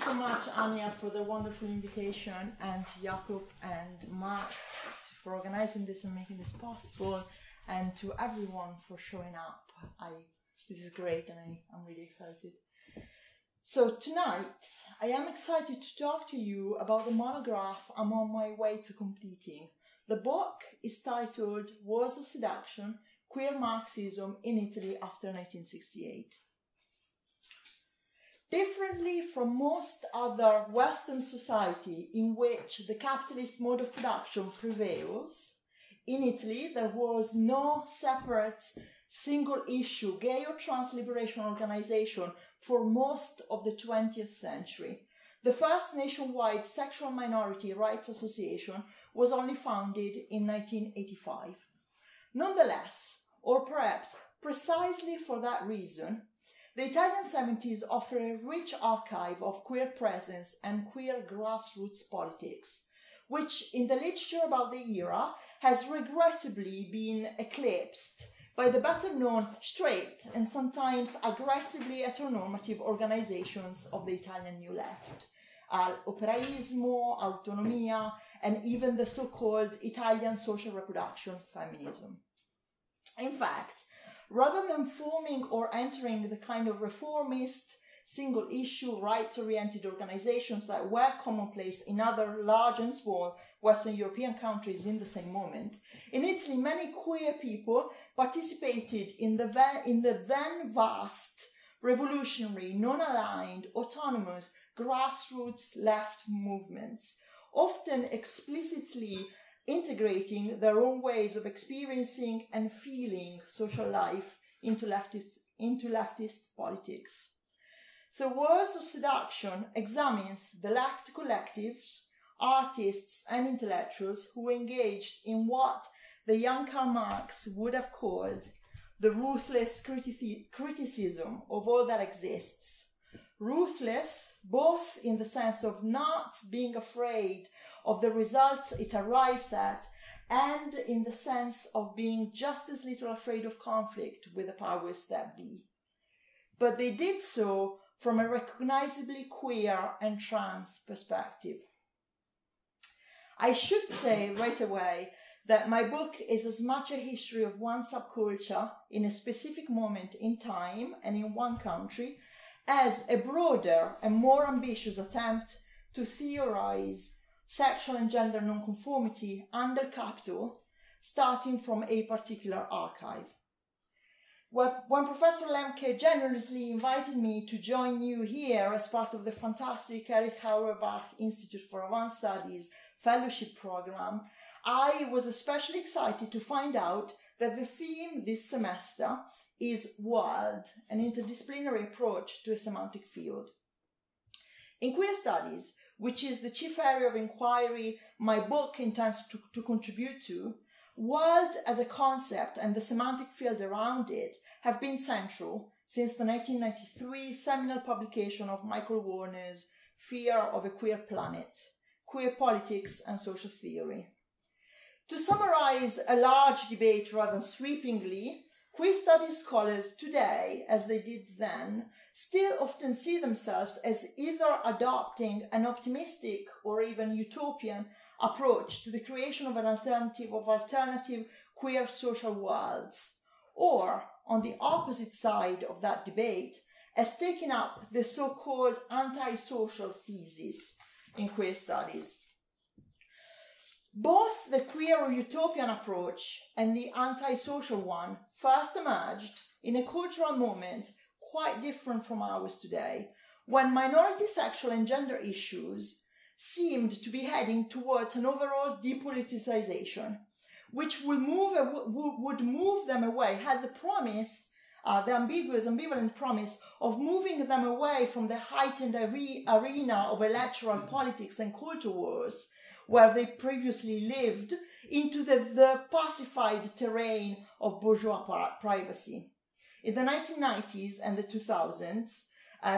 so much, Anya, for the wonderful invitation, and Jakob and Max for organizing this and making this possible, and to everyone for showing up. This is great, and I'm really excited. So tonight, I am excited to talk to you about the monograph I'm on my way to completing. The book is titled Wars of Seduction, Queer Marxism in Italy after 1968. Differently from most other Western society in which the capitalist mode of production prevails, in Italy there was no separate single-issue gay or trans liberation organization for most of the 20th century. The first nationwide sexual minority rights association was only founded in 1985. Nonetheless, or perhaps precisely for that reason, the Italian 70s offer a rich archive of queer presence and queer grassroots politics, which in the literature about the era has regrettably been eclipsed by the better-known straight and sometimes aggressively heteronormative organizations of the Italian New Left, operaismo, autonomia, and even the so-called Italian social reproduction feminism. In fact, rather than forming or entering the kind of reformist, single-issue, rights-oriented organizations that were commonplace in other large and small Western European countries in the same moment, in Italy many queer people participated in the then vast, revolutionary, non-aligned, autonomous, grassroots left movements, often explicitly integrating their own ways of experiencing and feeling social life into leftist politics. So Wars of Seduction examines the left collectives, artists and intellectuals who engaged in what the young Karl Marx would have called the ruthless criticism of all that exists. Ruthless, both in the sense of not being afraid of the results it arrives at, and in the sense of being just as little afraid of conflict with the powers that be. But they did so from a recognizably queer and trans perspective. I should say right away that my book is as much a history of one subculture in a specific moment in time and in one country as a broader and more ambitious attempt to theorize sexual and gender nonconformity under capital, starting from a particular archive. When Professor Lemke generously invited me to join you here as part of the fantastic Erich Auerbach Institute for Advanced Studies fellowship program, I was especially excited to find out that the theme this semester is wild, an interdisciplinary approach to a semantic field. In queer studies, which is the chief area of inquiry my book intends to contribute to, wild as a concept and the semantic field around it have been central since the 1993 seminal publication of Michael Warner's Fear of a Queer Planet, Queer Politics and Social Theory. To summarize a large debate rather sweepingly, queer studies scholars today, as they did then, still often see themselves as either adopting an optimistic or even utopian approach to the creation of an alternative queer social worlds, or, on the opposite side of that debate, as taking up the so-called anti-social thesis in queer studies. Both the queer or utopian approach and the anti-social one first emerged in a cultural moment quite different from ours today, when minority sexual and gender issues seemed to be heading towards an overall depoliticization, which would move them away, had the promise, the ambiguous, ambivalent promise of moving them away from the heightened arena of electoral politics and culture wars, where they previously lived, into the pacified terrain of bourgeois privacy. In the 1990s and the 2000s,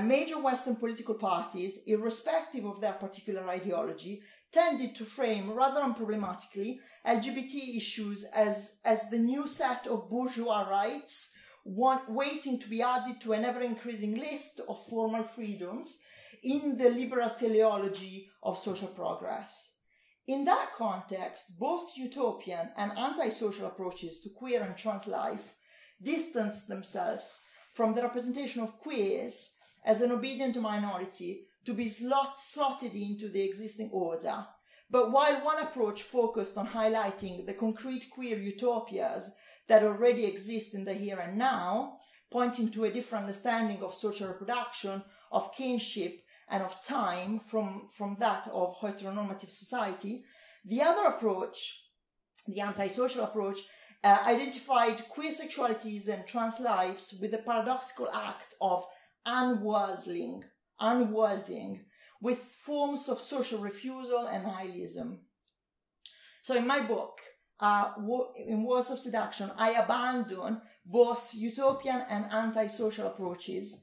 major Western political parties, irrespective of their particular ideology, tended to frame, rather unproblematically, LGBT issues as the new set of bourgeois rights, waiting to be added to an ever-increasing list of formal freedoms, in the liberal teleology of social progress. In that context, both utopian and antisocial approaches to queer and trans life distance themselves from the representation of queers as an obedient minority to be slotted into the existing order. But while one approach focused on highlighting the concrete queer utopias that already exist in the here and now, pointing to a different understanding of social reproduction, of kinship, and of time from that of heteronormative society, the other approach, the antisocial approach, identified queer sexualities and trans lives with the paradoxical act of unworlding with forms of social refusal and nihilism. So in my book, in Wars of Seduction, I abandon both utopian and antisocial approaches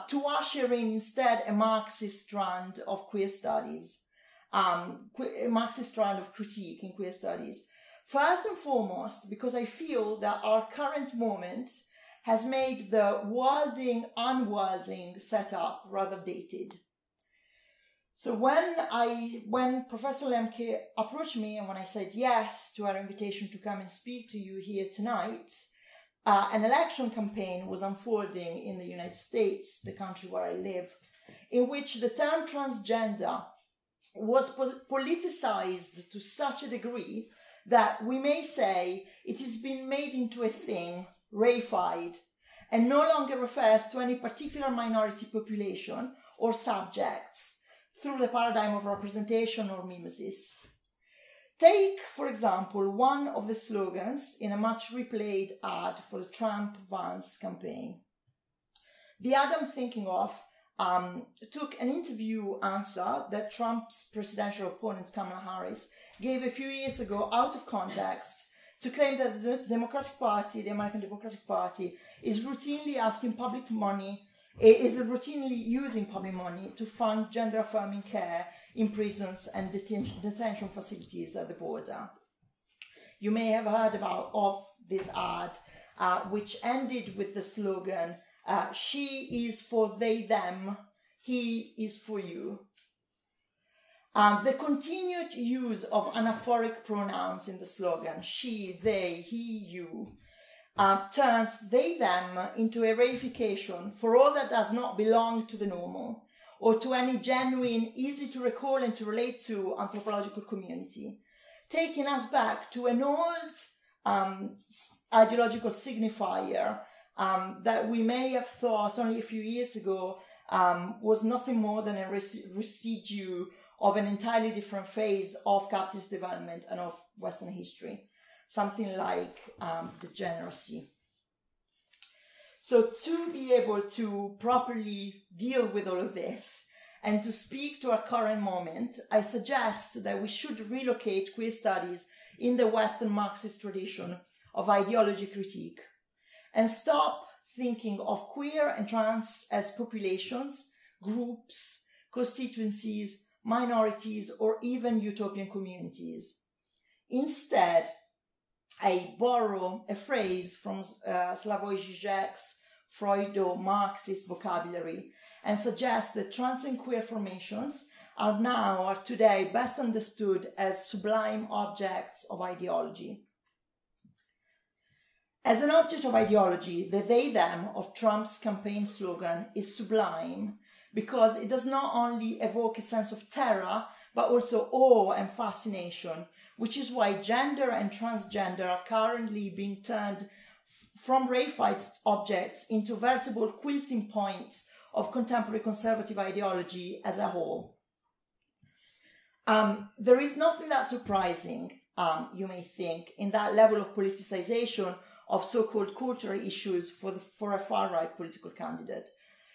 to usher in instead a Marxist strand of queer studies, a Marxist strand of critique in queer studies. First and foremost, because I feel that our current moment has made the worlding-unworlding setup rather dated. So when Professor Lemke approached me and when I said yes to her invitation to come and speak to you here tonight, an election campaign was unfolding in the United States, the country where I live, in which the term transgender was politicized to such a degree that we may say it has been made into a thing, reified, and no longer refers to any particular minority population or subjects through the paradigm of representation or mimesis. Take, for example, one of the slogans in a much replayed ad for the Trump-Vance campaign. The ad I'm thinking of took an interview answer that Trump's presidential opponent Kamala Harris gave a few years ago out of context to claim that the Democratic Party, the American Democratic Party, is routinely using public money to fund gender-affirming care in prisons and detention facilities at the border. You may have heard of this ad, which ended with the slogan, "She is for they, them, he is for you." The continued use of anaphoric pronouns in the slogan, she, they, he, you, turns they, them into a reification for all that does not belong to the normal or to any genuine, easy to recall and to relate to anthropological community, taking us back to an old ideological signifier that we may have thought only a few years ago was nothing more than a residue of an entirely different phase of capitalist development and of Western history, something like degeneracy. So to be able to properly deal with all of this and to speak to our current moment, I suggest that we should relocate queer studies in the Western Marxist tradition of ideology critique and stop thinking of queer and trans as populations, groups, constituencies, minorities, or even utopian communities. Instead, I borrow a phrase from Slavoj Žižek's Freudo-Marxist vocabulary and suggest that trans and queer formations are today best understood as sublime objects of ideology. As an object of ideology, the they-them of Trump's campaign slogan is sublime because it does not only evoke a sense of terror, but also awe and fascination, which is why gender and transgender are currently being turned from reified objects into veritable quilting points of contemporary conservative ideology as a whole. There is nothing that surprising, you may think, in that level of politicization of so-called cultural issues for a far-right political candidate.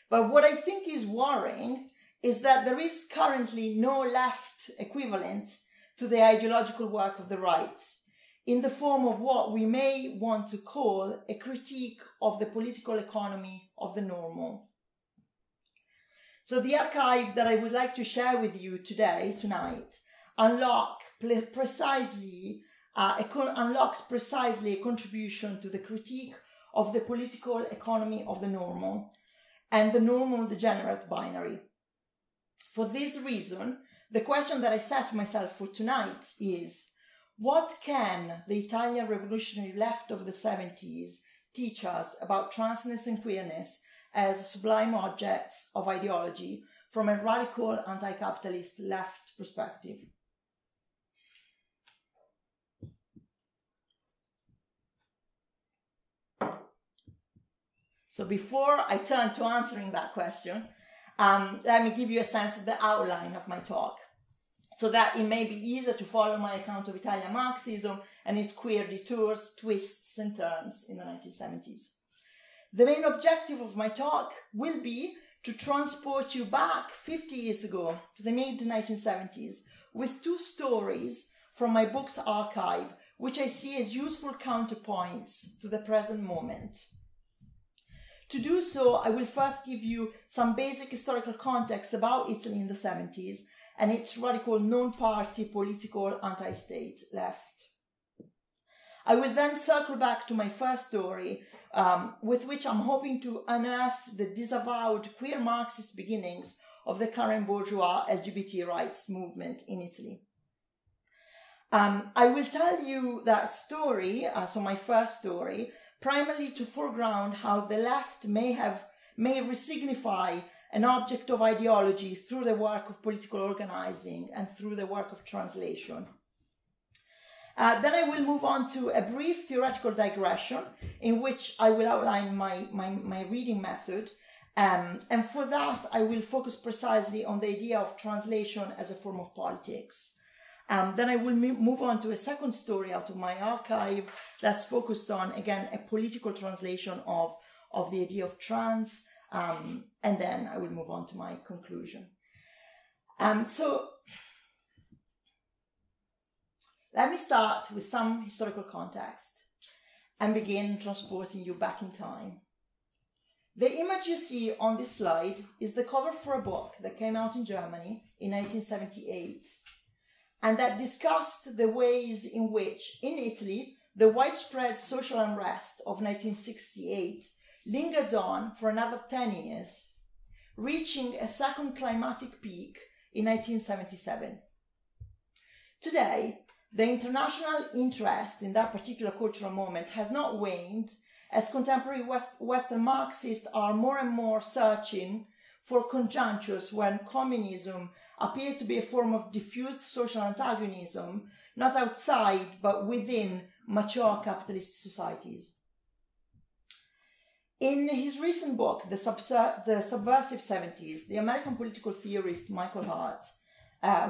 But what I think is worrying is that there is currently no left equivalent to the ideological work of the right, in the form of what we may want to call a critique of the political economy of the normal. So the archive that I would like to share with you tonight, unlocks precisely a contribution to the critique of the political economy of the normal and the normal degenerate binary. For this reason, the question that I set myself for tonight is, what can the Italian revolutionary left of the 70s teach us about transness and queerness as sublime objects of ideology from a radical anti-capitalist left perspective? So before I turn to answering that question, let me give you a sense of the outline of my talk, so that it may be easier to follow my account of Italian Marxism and its queer detours, twists and turns in the 1970s. The main objective of my talk will be to transport you back 50 years ago to the mid-1970s with two stories from my book's archive, which I see as useful counterpoints to the present moment. To do so, I will first give you some basic historical context about Italy in the 70s and its radical non-party political anti-state left. I will then circle back to my first story, with which I'm hoping to unearth the disavowed queer Marxist beginnings of the current bourgeois LGBT rights movement in Italy. I will tell you that story, so my first story, primarily to foreground how the left may resignify an object of ideology through the work of political organizing and through the work of translation. Then I will move on to a brief theoretical digression in which I will outline my reading method. And for that, I will focus precisely on the idea of translation as a form of politics. Then I will move on to a second story out of my archive that's focused on, again, a political translation of the idea of trans. And then I will move on to my conclusion. So let me start with some historical context and begin transporting you back in time. The image you see on this slide is the cover for a book that came out in Germany in 1978, and that discussed the ways in which, in Italy, the widespread social unrest of 1968 lingered on for another 10 years, reaching a second climatic peak in 1977. Today, the international interest in that particular cultural moment has not waned, as contemporary Western Marxists are more and more searching for conjunctures when communism appeared to be a form of diffused social antagonism, not outside but within mature capitalist societies. In his recent book, The Subversive 70s, the American political theorist Michael Hart,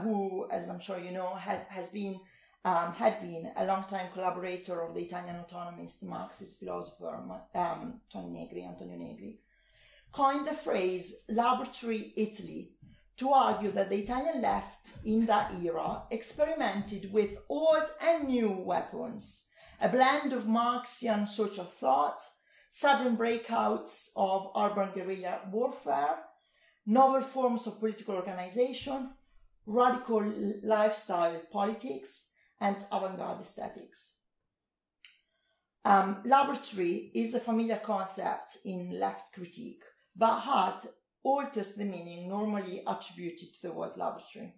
who, as I'm sure you know, had been a long-time collaborator of the Italian autonomist Marxist philosopher Antonio Negri, coined the phrase laboratory Italy to argue that the Italian left in that era experimented with old and new weapons, a blend of Marxian social thought, sudden breakouts of urban guerrilla warfare, novel forms of political organization, radical lifestyle politics, and avant-garde aesthetics. Laboratory is a familiar concept in left critique, but Hart alters the meaning normally attributed to the word laboratory.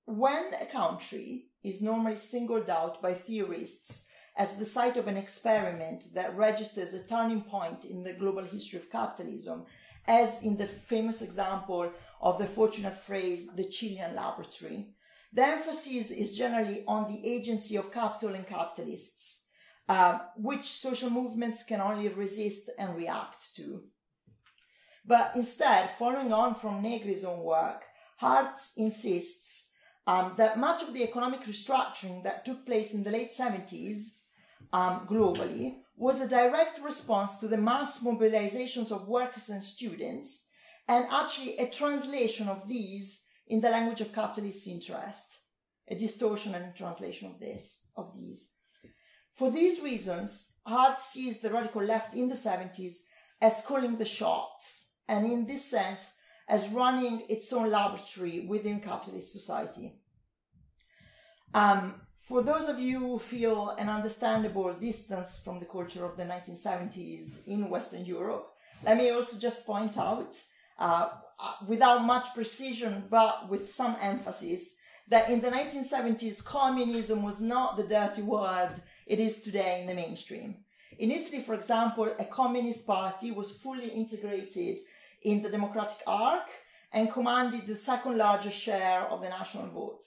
When a country is normally singled out by theorists as the site of an experiment that registers a turning point in the global history of capitalism, as in the famous example of the fortunate phrase, the Chilean laboratory, the emphasis is generally on the agency of capital and capitalists, which social movements can only resist and react to. But instead, following on from Negri's own work, Hart insists that much of the economic restructuring that took place in the late 70s globally was a direct response to the mass mobilizations of workers and students, and actually a translation of these in the language of capitalist interest, a distortion and translation of these. For these reasons, Hart sees the radical left in the 70s as calling the shots, and in this sense, as running its own laboratory within capitalist society. For those of you who feel an understandable distance from the culture of the 1970s in Western Europe, Let me also just point out, without much precision, but with some emphasis, that in the 1970s, communism was not the dirty word it is today in the mainstream. In Italy, for example, a communist party was fully integrated in the democratic arc and commanded the second largest share of the national vote.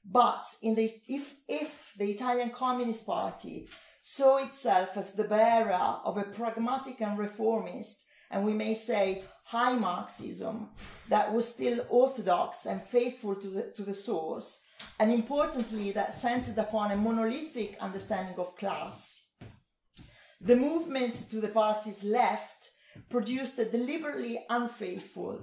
But if the Italian Communist Party saw itself as the bearer of a pragmatic and reformist, and we may say high Marxism, that was still orthodox and faithful to the source, and importantly that centered upon a monolithic understanding of class, the movements to the party's left produced a deliberately unfaithful,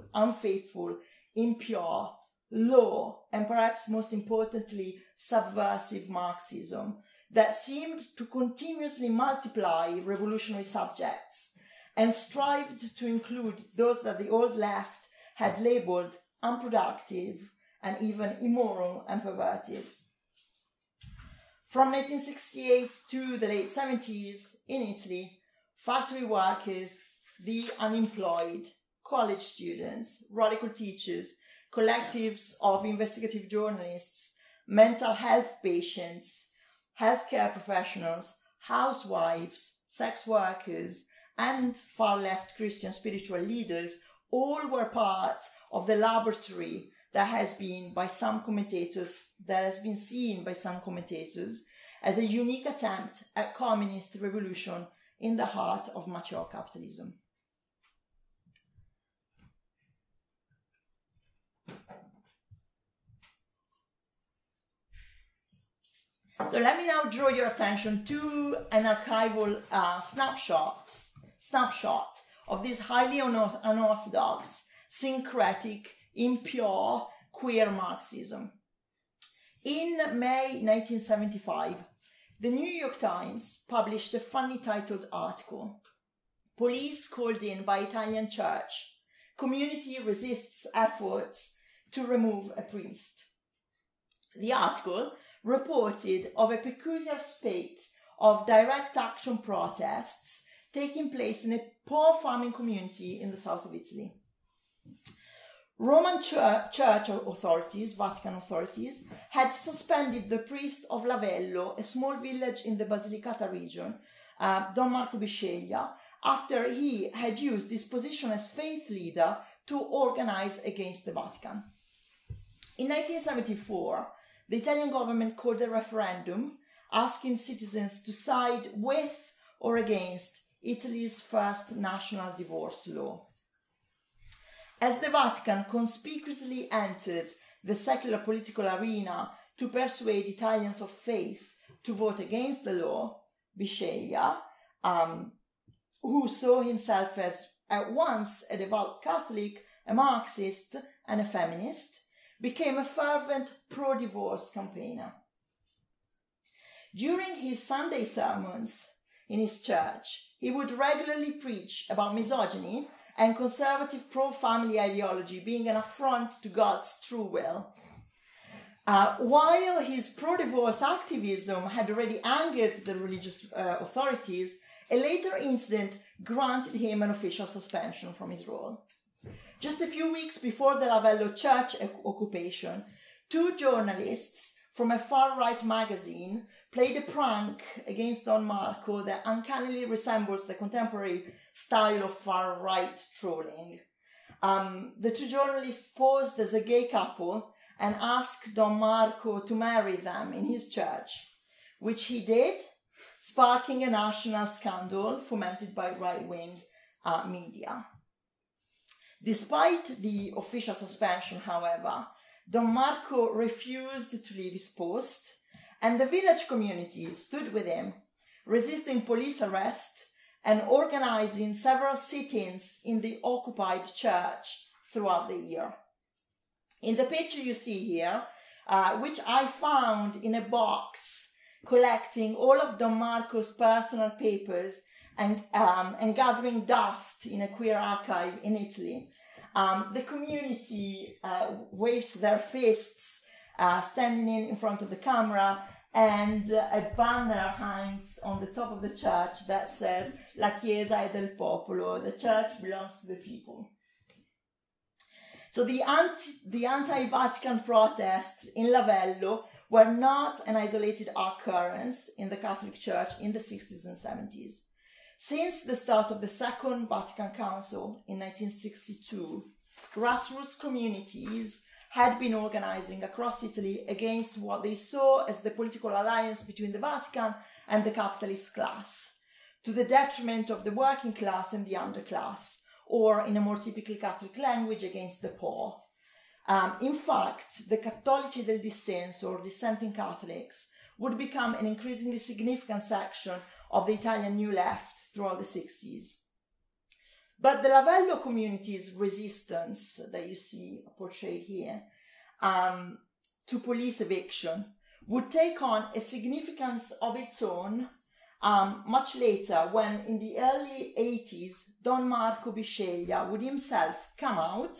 impure, low, and perhaps most importantly, subversive Marxism that seemed to continuously multiply revolutionary subjects and strived to include those that the old left had labeled unproductive and even immoral and perverted. From 1968 to the late 70s in Italy, factory workers, the unemployed, college students, radical teachers, collectives of investigative journalists, mental health patients, healthcare professionals, housewives, sex workers, and far-left Christian spiritual leaders all were part of the laboratory that has been seen by some commentators as a unique attempt at communist revolution in the heart of mature capitalism. So let me now draw your attention to an archival snapshot of this highly unorthodox, syncretic, impure, queer Marxism. In May 1975, the New York Times published a funny titled article, "Police Called In by Italian Church. Community Resists Efforts to Remove a Priest." The article reported of a peculiar spate of direct action protests taking place in a poor farming community in the south of Italy. Roman church authorities, Vatican authorities, had suspended the priest of Lavello, a small village in the Basilicata region, Don Marco Bisceglia, after he had used his position as faith leader to organize against the Vatican. In 1974, the Italian government called a referendum asking citizens to side with or against Italy's first national divorce law. As the Vatican conspicuously entered the secular political arena to persuade Italians of faith to vote against the law, Bisceglia, who saw himself as at once a devout Catholic, a Marxist, and a feminist, became a fervent pro-divorce campaigner. During his Sunday sermons in his church, he would regularly preach about misogyny and conservative pro-family ideology being an affront to God's true will. While his pro-divorce activism had already angered the religious authorities, a later incident granted him an official suspension from his role. Just a few weeks before the Lavello church occupation, two journalists from a far-right magazine played a prank against Don Marco that uncannily resembles the contemporary style of far-right trolling. The two journalists posed as a gay couple and asked Don Marco to marry them in his church, which he did, sparking a national scandal fomented by right-wing media. Despite the official suspension, however, Don Marco refused to leave his post, and the village community stood with him, resisting police arrest and organizing several sit-ins in the occupied church throughout the year. In the picture you see here, which I found in a box collecting all of Don Marco's personal papers and gathering dust in a queer archive in Italy, the community waves their fists, standing in front of the camera, and a banner hangs on the top of the church that says La Chiesa è del popolo, the church belongs to the people. So the anti-Vatican protests in Lavello were not an isolated occurrence in the Catholic Church in the 60s and 70s. Since the start of the Second Vatican Council in 1962, grassroots communities had been organizing across Italy against what they saw as the political alliance between the Vatican and the capitalist class, to the detriment of the working class and the underclass, or in a more typical Catholic language, against the poor. In fact, the Cattolici del Dissenso, or dissenting Catholics, would become an increasingly significant section of the Italian New Left throughout the 60s. But the Lavello community's resistance that you see portrayed here to police eviction would take on a significance of its own much later, when in the early 80s, Don Marco Bisceglia would himself come out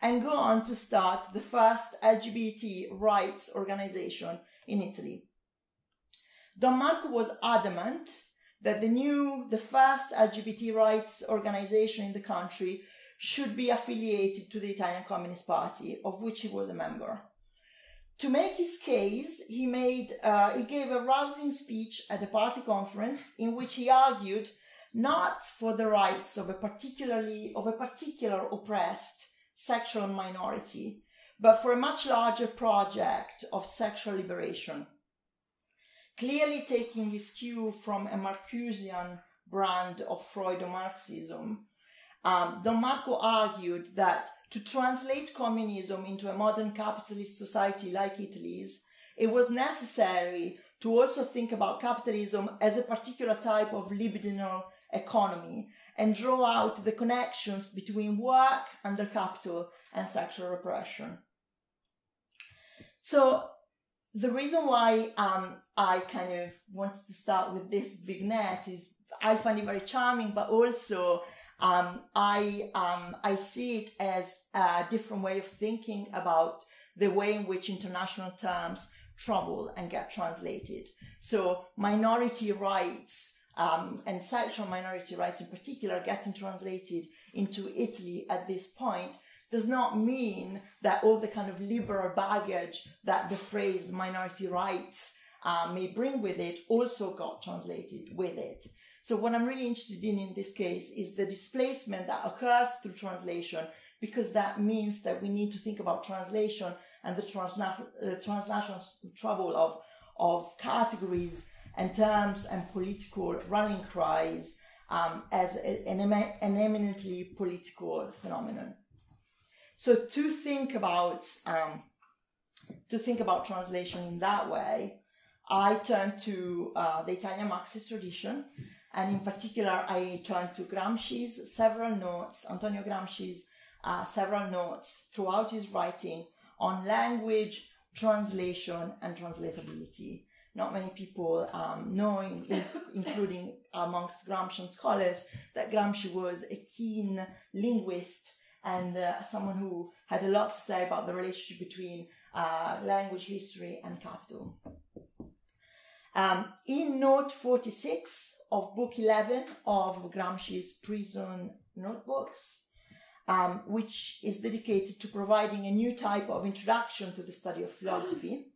and go on to start the first LGBT rights organization in Italy. Don Marco was adamant that the first LGBT rights organization in the country should be affiliated to the Italian Communist Party, of which he was a member. To make his case, he gave a rousing speech at a party conference in which he argued not for the rights of a particular oppressed sexual minority, but for a much larger project of sexual liberation. Clearly taking his cue from a Marcusian brand of Freudo-Marxism, Don Marco argued that to translate communism into a modern capitalist society like Italy's, it was necessary to also think about capitalism as a particular type of libidinal economy and draw out the connections between work under capital and sexual repression. So the reason why I kind of wanted to start with this vignette is I find it very charming, but also I see it as a different way of thinking about the way in which international terms travel and get translated. So minority rights and sexual minority rights in particular getting translated into Italy at this point does not mean that all the kind of liberal baggage that the phrase minority rights may bring with it also got translated with it. So what I'm really interested in this case is the displacement that occurs through translation, because that means that we need to think about translation and the transnational travel of categories and terms and political rallying cries as an eminently political phenomenon. So to think about translation in that way, I turn to the Italian Marxist tradition, and in particular, I turn to Gramsci's several notes, Antonio Gramsci's several notes throughout his writing on language, translation, and translatability. Not many people know, including amongst Gramscian scholars, that Gramsci was a keen linguist and someone who had a lot to say about the relationship between language, history, and capital. In note 46 of book 11 of Gramsci's prison notebooks, which is dedicated to providing a new type of introduction to the study of philosophy,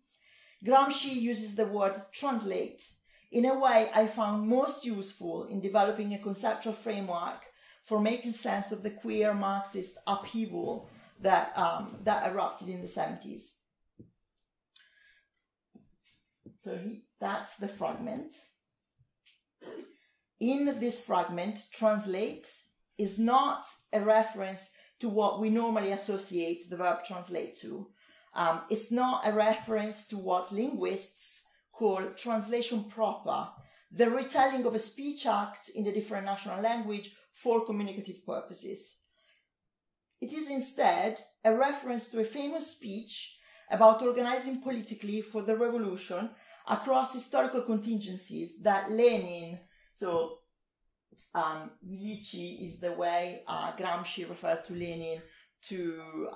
Gramsci uses the word translate in a way I found most useful in developing a conceptual framework for making sense of the queer Marxist upheaval that erupted in the 70s. So that's the fragment. In this fragment, translate is not a reference to what we normally associate the verb translate to. It's not a reference to what linguists call translation proper, the retelling of a speech act in a different national language for communicative purposes. It is instead a reference to a famous speech about organizing politically for the revolution across historical contingencies that Lenin, so Milici is the way Gramsci referred to Lenin to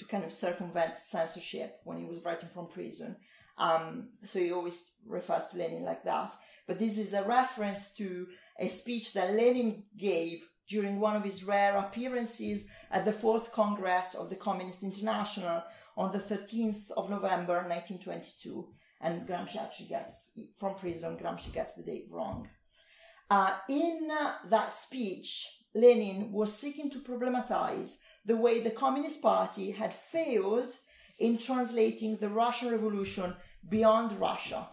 kind of circumvent censorship when he was writing from prison. So he always refers to Lenin like that. But this is a reference to a speech that Lenin gave during one of his rare appearances at the 4th Congress of the Communist International on the 13th of November 1922. And Gramsci actually gets, from prison, Gramsci gets the date wrong. In that speech, Lenin was seeking to problematize the way the Communist Party had failed in translating the Russian Revolution beyond Russia.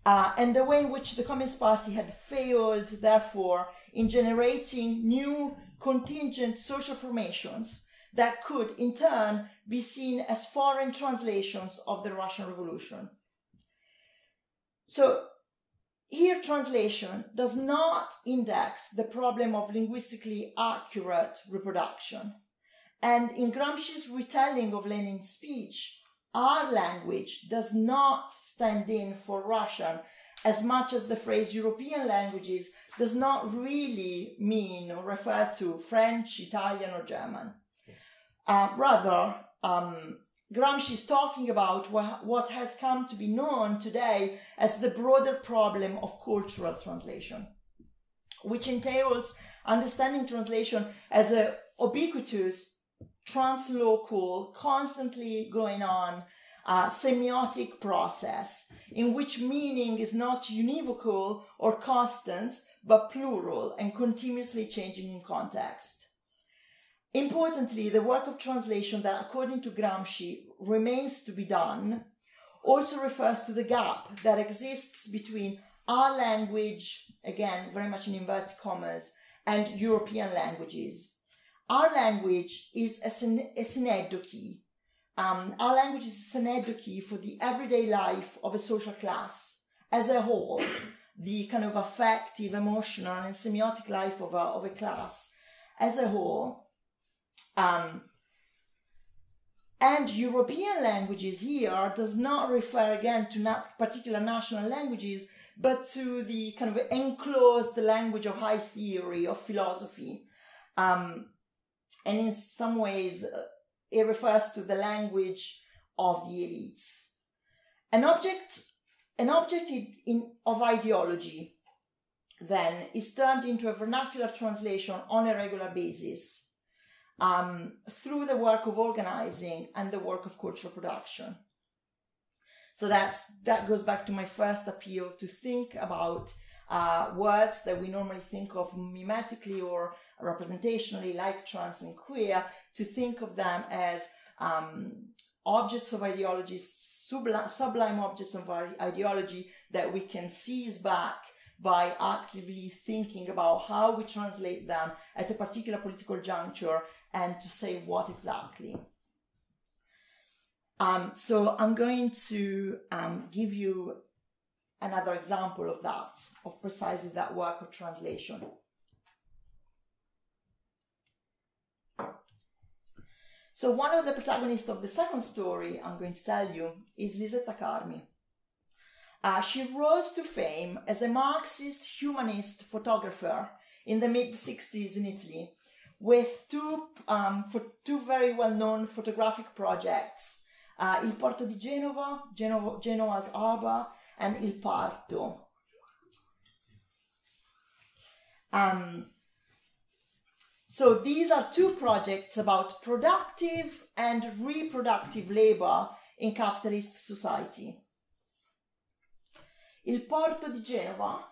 And the way in which the Communist Party had failed, therefore, in generating new contingent social formations that could, in turn, be seen as foreign translations of the Russian Revolution. So, here translation does not index the problem of linguistically accurate reproduction. And in Gramsci's retelling of Lenin's speech, our language does not stand in for Russian as much as the phrase European languages does not really mean or refer to French, Italian, or German. Rather, Gramsci is talking about what has come to be known today as the broader problem of cultural translation, which entails understanding translation as a ubiquitous, translocal, constantly going on semiotic process in which meaning is not univocal or constant, but plural and continuously changing in context. Importantly, the work of translation that, according to Gramsci, remains to be done also refers to the gap that exists between our language, again, very much in inverted commas, and European languages. Our language is a synecdoche. Our language is a synecdoche for the everyday life of a social class as a whole, the kind of affective, emotional, and semiotic life of a class as a whole. And European languages here does not refer again to particular national languages, but to the kind of enclosed language of high theory, of philosophy. And in some ways, it refers to the language of the elites. An object of ideology, then, is turned into a vernacular translation on a regular basis through the work of organizing and the work of cultural production. So that goes back to my first appeal to think about words that we normally think of mimetically or representationally, like trans and queer, to think of them as objects of ideology, sublime objects of ideology that we can seize back by actively thinking about how we translate them at a particular political juncture and to say what exactly. So I'm going to give you another example of that, of precisely that work of translation. So one of the protagonists of the second story I'm going to tell you is Lisetta Carmi. She rose to fame as a Marxist humanist photographer in the mid-60s in Italy, with two very well-known photographic projects, Il Porto di Genova, Genoa's Arbor, and Il Parto. So these are two projects about productive and reproductive labor in capitalist society. Il Porto di Genova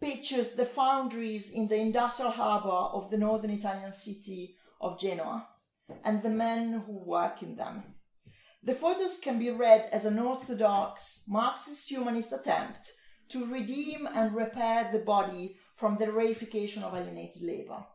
pictures the foundries in the industrial harbor of the northern Italian city of Genoa and the men who work in them. The photos can be read as an orthodox Marxist humanist attempt to redeem and repair the body from the reification of alienated labor.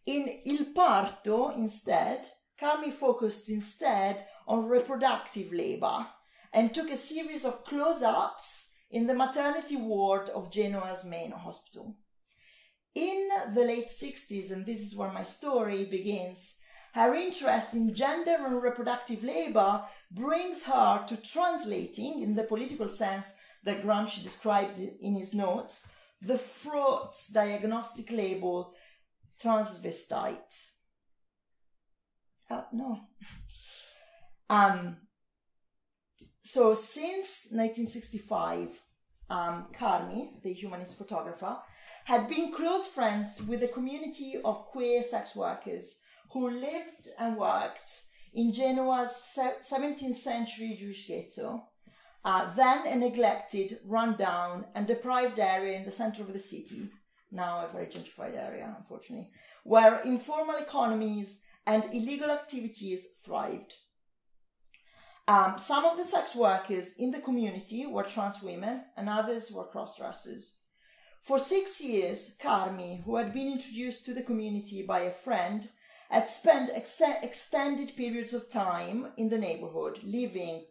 In Il Parto, instead, Carmi focused instead on reproductive labor and took a series of close-ups in the maternity ward of Genoa's main hospital. In the late 60s, and this is where my story begins, her interest in gender and reproductive labor brings her to translating, in the political sense that Gramsci described in his notes, the Freud's diagnostic label transvestite. So since 1965, Carmi, the humanist photographer, had been close friends with a community of queer sex workers who lived and worked in Genoa's 17th century Jewish ghetto, then a neglected, run-down and deprived area in the center of the city, now a very gentrified area, unfortunately, where informal economies and illegal activities thrived. Some of the sex workers in the community were trans women and others were cross-dressers. For 6 years, Carmi, who had been introduced to the community by a friend, had spent extended periods of time in the neighborhood, living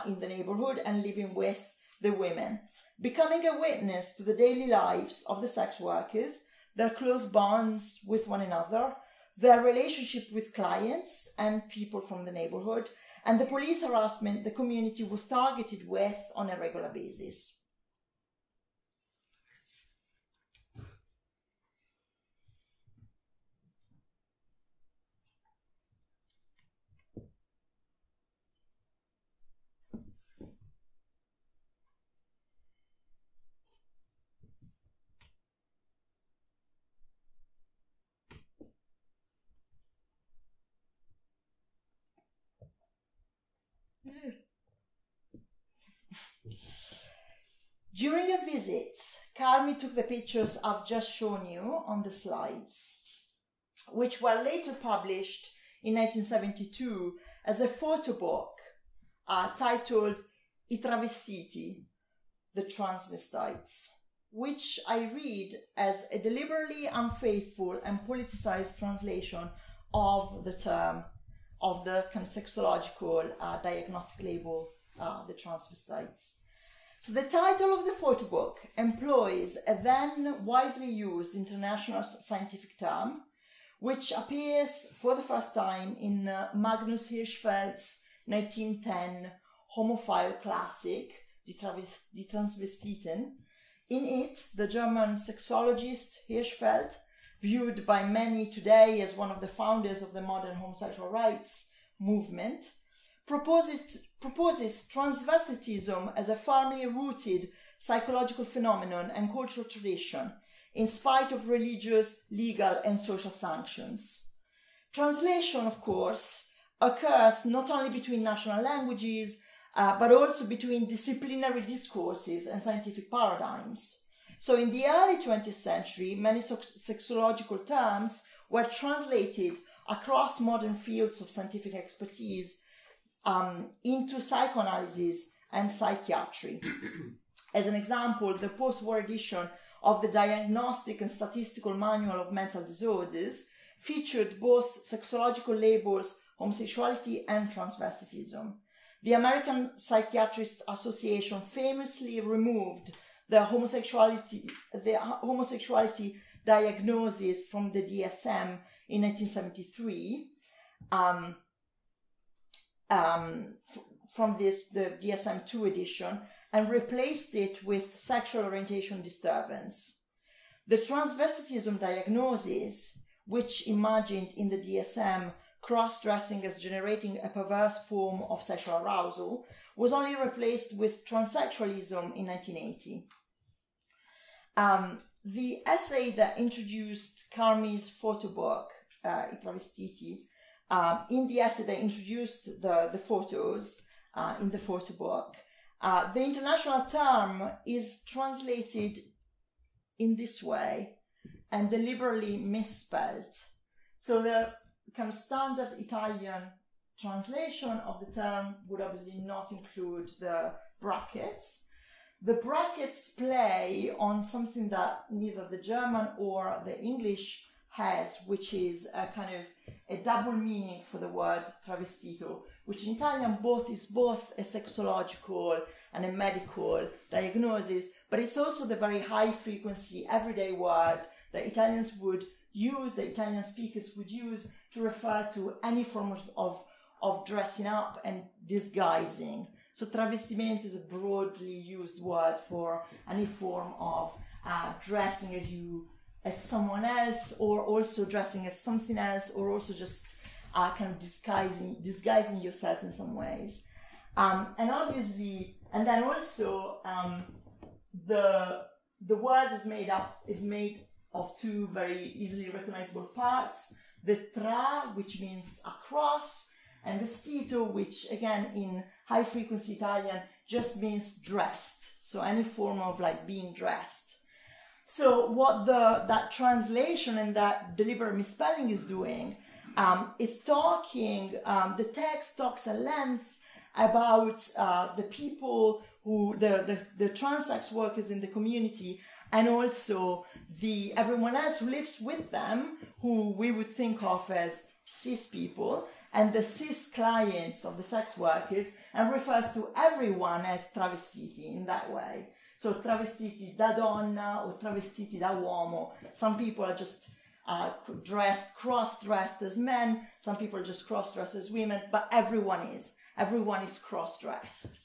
in the neighborhood and living with the women, becoming a witness to the daily lives of the sex workers, their close bonds with one another, their relationship with clients and people from the neighborhood, and the police harassment the community was targeted with on a regular basis. During a visit, Carmi took the pictures I've just shown you on the slides, which were later published in 1972 as a photo book titled I travestiti, the transvestites, which I read as a deliberately unfaithful and politicized translation of the term, of the kind of sexological diagnostic label, the transvestites. So the title of the photo book employs a then widely used international scientific term, which appears for the first time in Magnus Hirschfeld's 1910 homophile classic, Die Transvestiten. In it, the German sexologist Hirschfeld, viewed by many today as one of the founders of the modern homosexual rights movement, proposes transvestitism as a firmly rooted psychological phenomenon and cultural tradition, in spite of religious, legal, and social sanctions. Translation, of course, occurs not only between national languages, but also between disciplinary discourses and scientific paradigms. So in the early 20th century, many sexological terms were translated across modern fields of scientific expertise into psychoanalysis and psychiatry. As an example, the post-war edition of the Diagnostic and Statistical Manual of Mental Disorders featured both sexological labels, homosexuality and transvestitism. The American Psychiatrist Association famously removed the homosexuality diagnosis from the DSM in 1973, from the DSM-2 edition, and replaced it with sexual orientation disturbance. The transvestitism diagnosis, which imagined in the DSM cross-dressing as generating a perverse form of sexual arousal, was only replaced with transsexualism in 1980. The essay that introduced Carmi's photo book, I travestiti, in the essay that introduced the photos in the photo book, the international term is translated in this way and deliberately misspelled. So the kind of standard Italian translation of the term would obviously not include the brackets. The brackets play on something that neither the German or the English has, which is a kind of a double meaning for the word travestito, which in Italian is both a sexological and a medical diagnosis, but it's also the very high frequency everyday word that Italians would use, that Italian speakers would use to refer to any form of dressing up and disguising. So travestimento is a broadly used word for any form of dressing as someone else, or also dressing as something else, or also just kind of disguising yourself in some ways. And obviously, and then also the word is made of two very easily recognizable parts: the tra, which means across, and the stito, which again in high frequency Italian just means dressed. So any form of like being dressed. So what that translation and that deliberate misspelling is doing, is talking, the text talks at length about the people who, the trans sex workers in the community, and also everyone else who lives with them, who we would think of as cis people, and the cis clients of the sex workers, and refers to everyone as travestiti in that way. So travestiti da donna or travestiti da uomo. Some people are just cross-dressed as men, some people are just cross-dressed as women, but everyone is cross-dressed.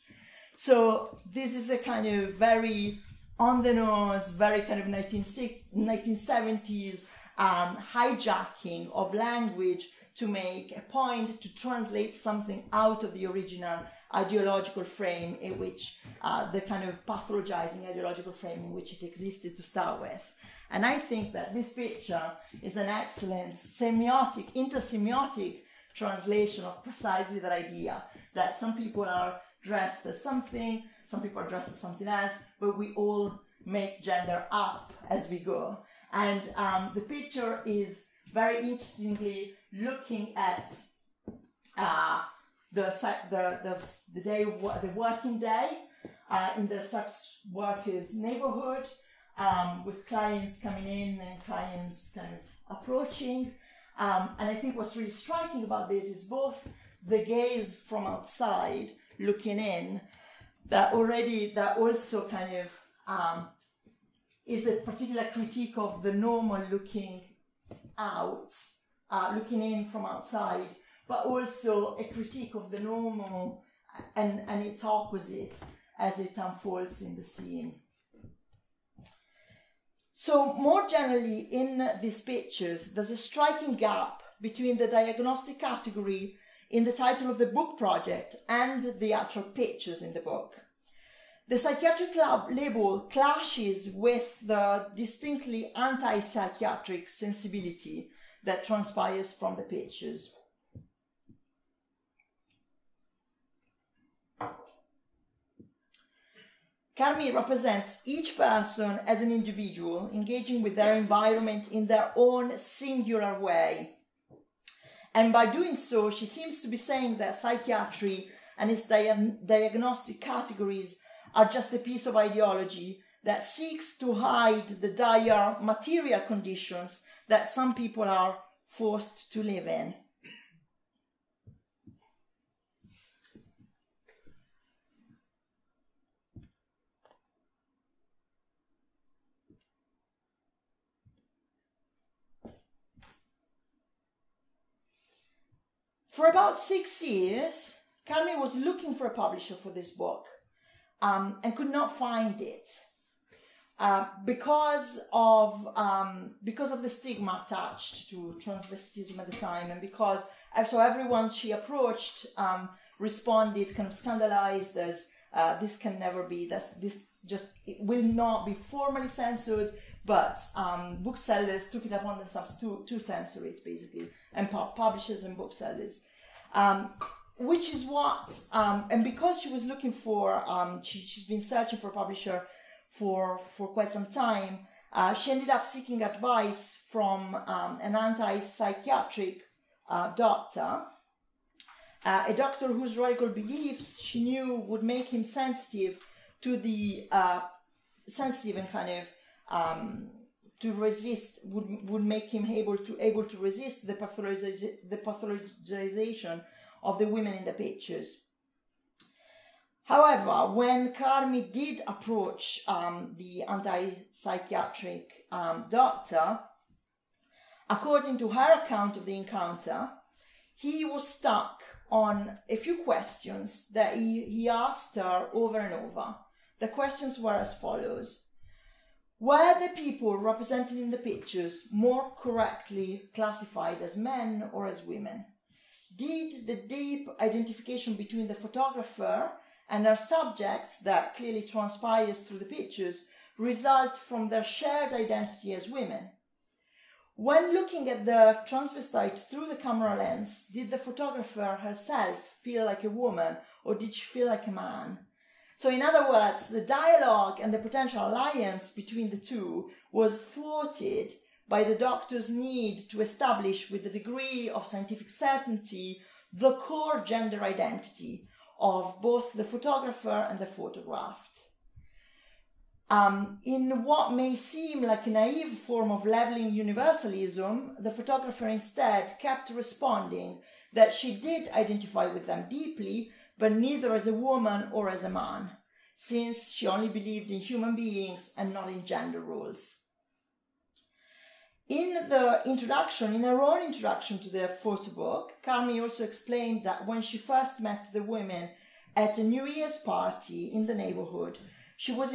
So this is a kind of very on-the-nose, very kind of 1970s hijacking of language to make a point, to translate something out of the original ideological frame in which, the kind of pathologizing ideological frame in which it existed to start with. And I think that this picture is an excellent intersemiotic translation of precisely that idea, that some people are dressed as something, some people are dressed as something else, but we all make gender up as we go. And the picture is very interestingly looking at the day of the working day in the sex workers' neighborhood, with clients coming in and clients kind of approaching. And I think what's really striking about this is both the gaze from outside looking in, that also kind of is a particular critique of the normal looking out, looking in from outside, but also a critique of the normal and its opposite as it unfolds in the scene. So more generally in these pictures, there's a striking gap between the diagnostic category in the title of the book project and the actual pictures in the book. The psychiatric label clashes with the distinctly anti-psychiatric sensibility that transpires from the pictures. Carmi represents each person as an individual, engaging with their environment in their own singular way. And by doing so, she seems to be saying that psychiatry and its diagnostic categories are just a piece of ideology that seeks to hide the dire material conditions that some people are forced to live in. For about 6 years, Carmi was looking for a publisher for this book and could not find it because of the stigma attached to transvestitism at the time, and because so everyone she approached responded kind of scandalized as this can never be, it will not be formally censored, but booksellers took it upon themselves to censor it, basically, and publishers and booksellers. Which is what, and because she was looking for, she's been searching for a publisher for quite some time, she ended up seeking advice from an anti-psychiatric doctor, a doctor whose radical beliefs she knew would make him sensitive to the, sensitive and kind of, to resist, would make him able to resist the pathologization of the women in the pictures. However, when Carmi did approach the anti-psychiatric doctor, according to her account of the encounter, he was stuck on a few questions that he asked her over and over. The questions were as follows. Were the people represented in the pictures more correctly classified as men or as women? did the deep identification between the photographer and her subjects that clearly transpires through the pictures result from their shared identity as women? When looking at the transvestite through the camera lens, did the photographer herself feel like a woman or did she feel like a man? So in other words, the dialogue and the potential alliance between the two was thwarted by the doctor's need to establish with a degree of scientific certainty the core gender identity of both the photographer and the photographed. In what may seem like a naive form of leveling universalism, the photographer instead kept responding that she did identify with them deeply, but neither as a woman or as a man, since she only believed in human beings and not in gender roles. In her own introduction to the photo book, Carmi also explained that when she first met the women at a New Year's party in the neighborhood, she was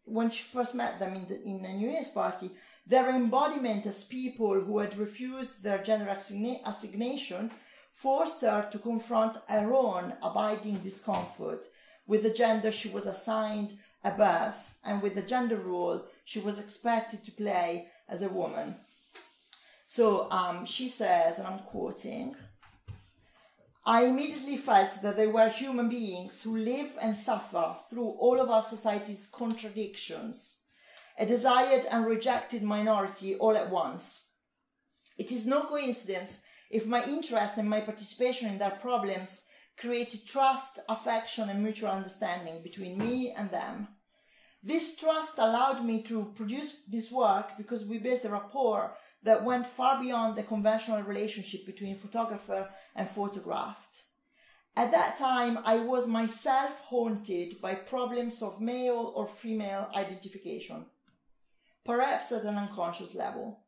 when she first met them in a New Year's party, their embodiment as people who had refused their gender assignation forced her to confront her own abiding discomfort with the gender she was assigned at birth and with the gender role she was expected to play as a woman. So she says, and I'm quoting, "I immediately felt that they were human beings who live and suffer through all of our society's contradictions, a desired and rejected minority all at once. It is no coincidence if my interest and my participation in their problems created trust, affection, and mutual understanding between me and them. This trust allowed me to produce this work because we built a rapport that went far beyond the conventional relationship between photographer and photographed. At that time, I was myself haunted by problems of male or female identification, perhaps at an unconscious level.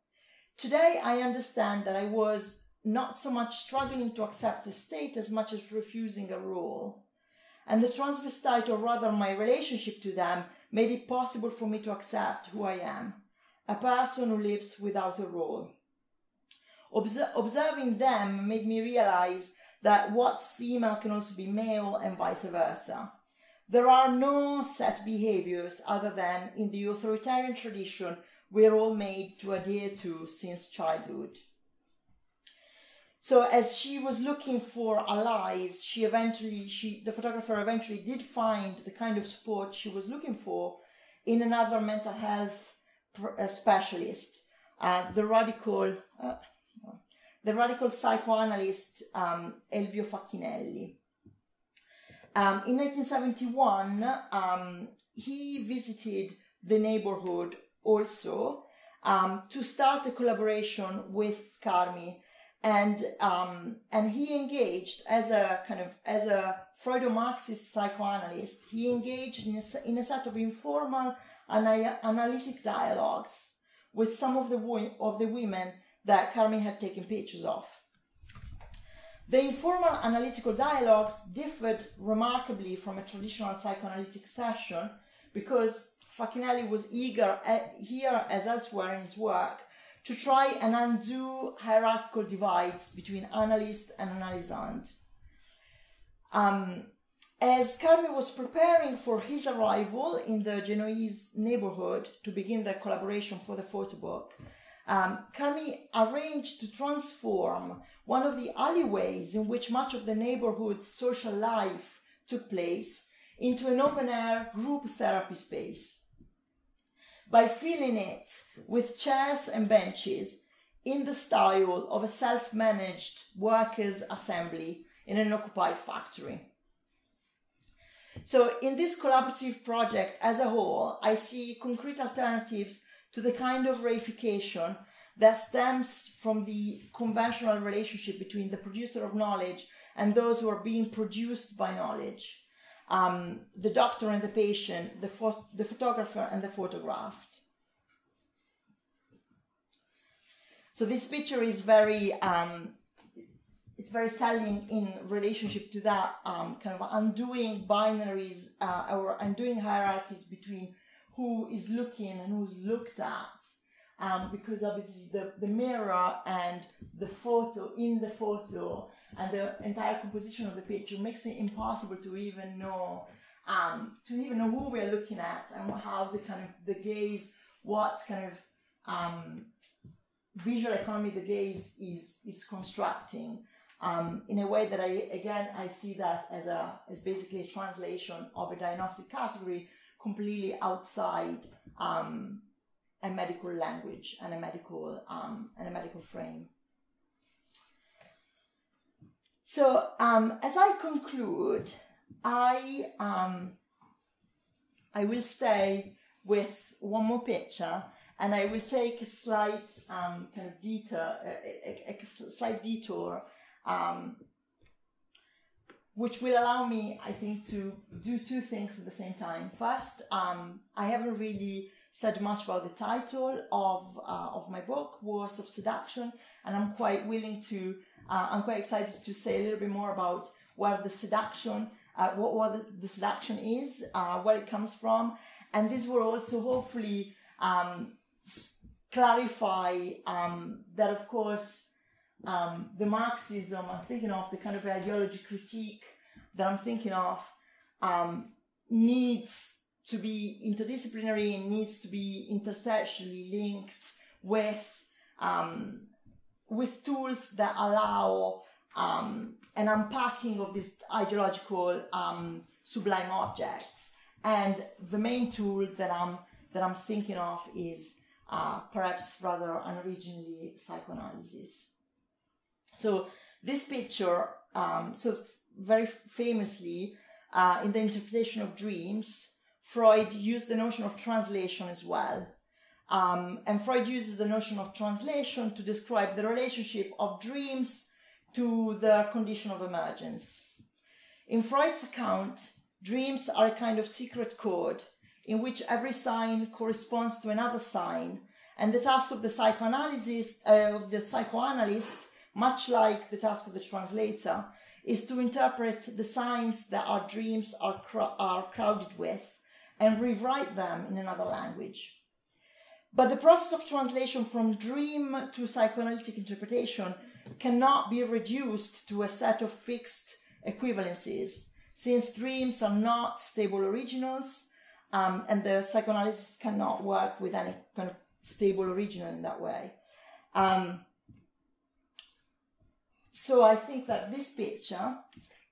Today, I understand that I was not so much struggling to accept a state as much as refusing a role. And the transvestite, or rather my relationship to them, made it possible for me to accept who I am, a person who lives without a role. Observing them made me realize that what's female can also be male and vice versa. There are no set behaviors other than in the authoritarian tradition we're all made to adhere to since childhood." So as she was looking for allies, the photographer eventually did find the kind of support she was looking for in another mental health specialist, the radical psychoanalyst Elvio Facchinelli. In 1971, he visited the neighborhood also to start a collaboration with Carmi. And he engaged as a Freudo-Marxist psychoanalyst. He engaged in a set of informal analytic dialogues with some of the women that Carmi had taken pictures of. The informal analytical dialogues differed remarkably from a traditional psychoanalytic session because Facchinelli was eager, here as elsewhere in his work, to try and undo hierarchical divides between analyst and analysand. As Carmi was preparing for his arrival in the Genoese neighborhood to begin their collaboration for the photo book, Carmi arranged to transform one of the alleyways in which much of the neighborhood's social life took place into an open-air group therapy space. By filling it with chairs and benches in the style of a self-managed workers' assembly in an occupied factory. So in this collaborative project as a whole, I see concrete alternatives to the kind of reification that stems from the conventional relationship between the producer of knowledge and those who are being produced by knowledge. The doctor and the patient, the photographer and the photographed. So this picture is very telling in relationship to that kind of undoing binaries or undoing hierarchies between who is looking and who's looked at. because obviously the mirror and the photo in the photo and the entire composition of the picture makes it impossible to even know who we're looking at and how the gaze, what kind of visual economy the gaze is constructing, in a way that I see that as basically a translation of a diagnostic category completely outside a medical language and a medical frame. So as I conclude, I will stay with one more picture, and I will take a slight slight detour, which will allow me, I think, to do two things at the same time. First, I haven't really said much about the title of my book, Wars of Seduction, and I'm quite excited to say a little bit more about where the seduction, what the seduction is, where it comes from, and this will also hopefully clarify that, of course, the Marxism I'm thinking of, the kind of ideology critique that I'm thinking of, needs to be interdisciplinary and needs to be intersectionally linked with tools that allow an unpacking of these ideological sublime objects. And the main tool that I'm thinking of is perhaps rather unoriginally psychoanalysis. So this picture, very famously, in the interpretation of dreams, Freud used the notion of translation as well. And Freud uses the notion of translation to describe the relationship of dreams to their condition of emergence. In Freud's account, dreams are a kind of secret code in which every sign corresponds to another sign, and the task of the psychoanalyst, much like the task of the translator, is to interpret the signs that our dreams are crowded with and rewrite them in another language. But the process of translation from dream to psychoanalytic interpretation cannot be reduced to a set of fixed equivalencies, since dreams are not stable originals, and the psychoanalyst cannot work with any kind of stable original in that way. So I think that this picture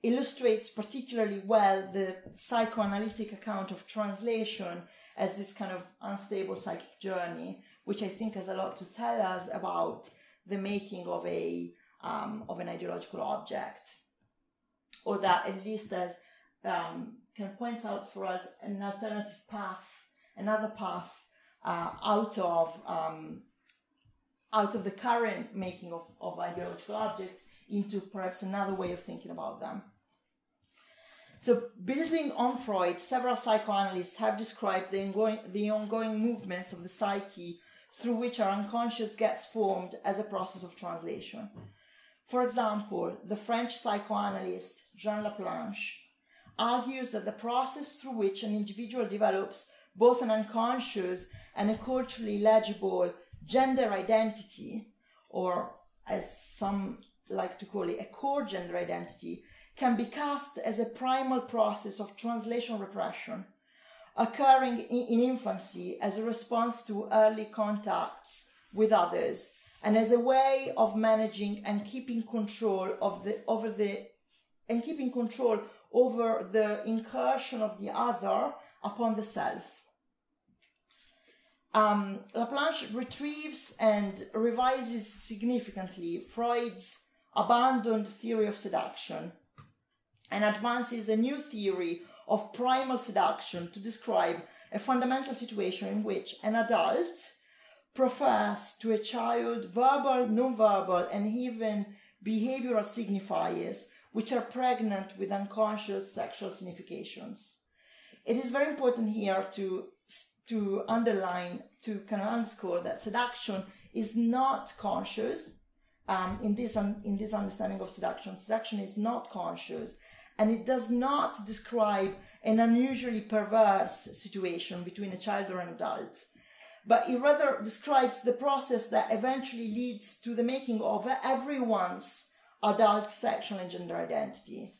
illustrates particularly well the psychoanalytic account of translation as this kind of unstable psychic journey, which I think has a lot to tell us about the making of an ideological object, or that at least as kind of points out for us an alternative path, another path out of the current making of ideological objects into perhaps another way of thinking about them. So, building on Freud, several psychoanalysts have described the ongoing movements of the psyche through which our unconscious gets formed as a process of translation. For example, the French psychoanalyst Jean Laplanche argues that the process through which an individual develops both an unconscious and a culturally legible gender identity, or as some like to call it, a core gender identity, can be cast as a primal process of translation repression, occurring in infancy as a response to early contacts with others, and as a way of managing and keeping control over the incursion of the other upon the self. Laplanche retrieves and revises significantly Freud's abandoned theory of seduction and advances a new theory of primal seduction to describe a fundamental situation in which an adult profers to a child verbal, non-verbal, and even behavioral signifiers which are pregnant with unconscious sexual significations. It is very important here to underline, to kind of underscore that seduction is not conscious. In this understanding of seduction, seduction is not conscious, and it does not describe an unusually perverse situation between a child or an adult, but it rather describes the process that eventually leads to the making of everyone's adult sexual and gender identity.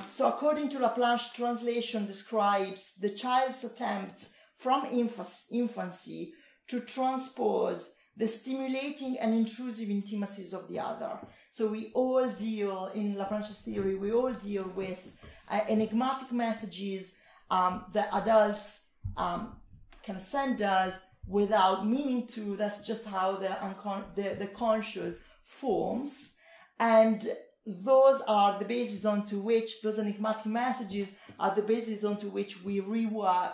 So according to Laplanche, translation describes the child's attempt from infancy to transpose the stimulating and intrusive intimacies of the other. So we all deal, in Laplanche's theory, we all deal with enigmatic messages that adults can send us without meaning to. That's just how the conscious forms. And those are the basis onto which, those enigmatic messages are the basis onto which we rework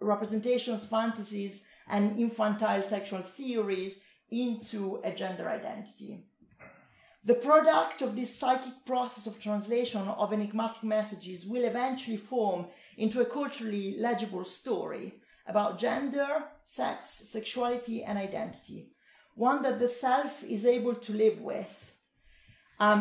representations, fantasies, and infantile sexual theories into a gender identity. The product of this psychic process of translation of enigmatic messages will eventually form into a culturally legible story about gender, sex, sexuality, and identity, one that the self is able to live with.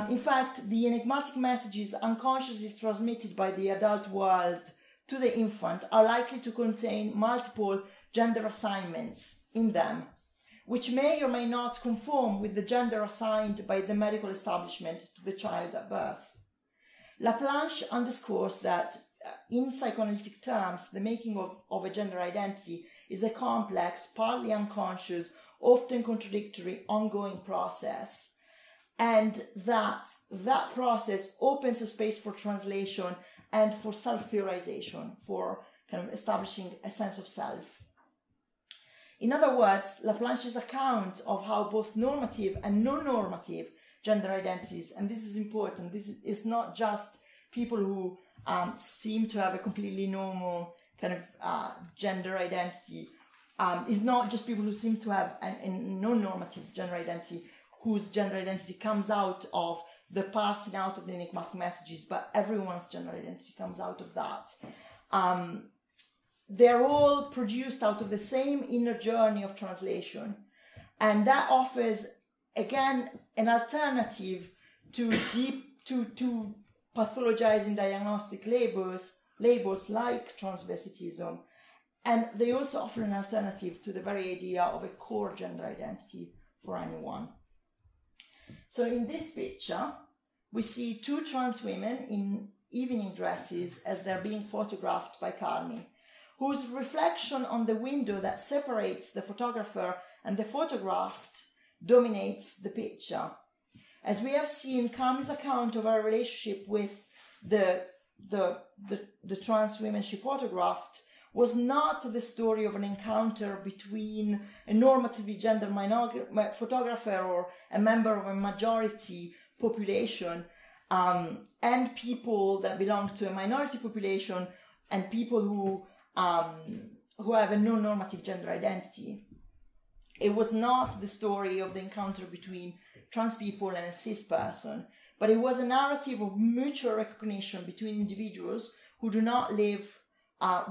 In fact, the enigmatic messages unconsciously transmitted by the adult world to the infant are likely to contain multiple gender assignments in them, which may or may not conform with the gender assigned by the medical establishment to the child at birth. Laplanche underscores that in psychoanalytic terms, the making of a gender identity is a complex, partly unconscious, often contradictory, ongoing process, and that process opens a space for translation and for self-theorization, for kind of establishing a sense of self. In other words, Laplanche's account of how both normative and non-normative gender identities, and this is important, this is not just people who seem to have a completely normal kind of gender identity. It's not just people who seem to have a non-normative gender identity, whose gender identity comes out of the parsing out of the enigmatic messages, but everyone's gender identity comes out of that. They're all produced out of the same inner journey of translation. And that offers, again, an alternative to pathologizing diagnostic labels like transvestitism. And they also offer an alternative to the very idea of a core gender identity for anyone. So in this picture, we see two trans women in evening dresses as they're being photographed by Carmi, whose reflection on the window that separates the photographer and the photographed dominates the picture. As we have seen, Carmi's account of her relationship with the trans women she photographed was not the story of an encounter between a normatively gender photographer or a member of a majority population and people that belong to a minority population and people who have a non-normative gender identity. It was not the story of the encounter between trans people and a cis person, but it was a narrative of mutual recognition between individuals who do not live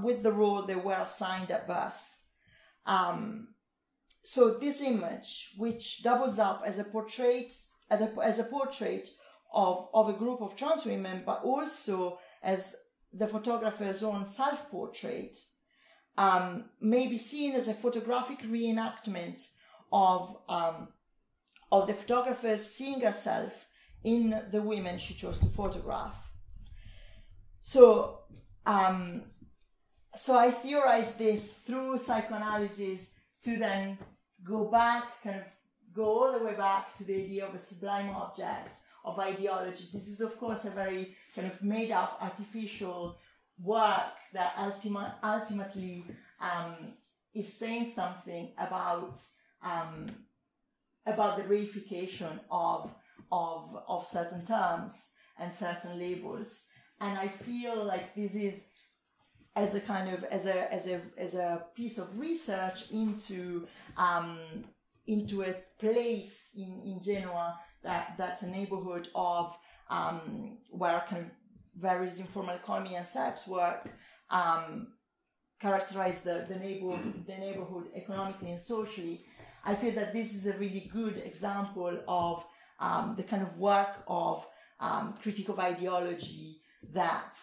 with the role they were assigned at birth. So this image, which doubles up as a portrait of a group of trans women, but also as the photographer's own self-portrait, may be seen as a photographic reenactment of the photographer seeing herself in the women she chose to photograph. So I theorized this through psychoanalysis to then go all the way back to the idea of a sublime object of ideology. This is, of course, a very kind of made-up, artificial work that ultimately is saying something about the reification of certain terms and certain labels. And I feel like this is as a kind of as a piece of research into a place in Genoa that's a neighborhood of where kind of various informal economy and sex work characterize the neighborhood economically and socially. I feel that this is a really good example of the kind of work of critic of ideology that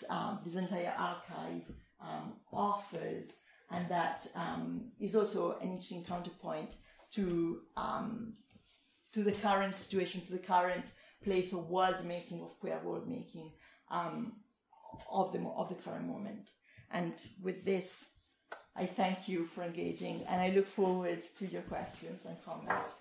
this entire archive offers, and that is also an interesting counterpoint to the current situation, to the current place of world making, of queer world making, of the current moment. And with this, I thank you for engaging, and I look forward to your questions and comments.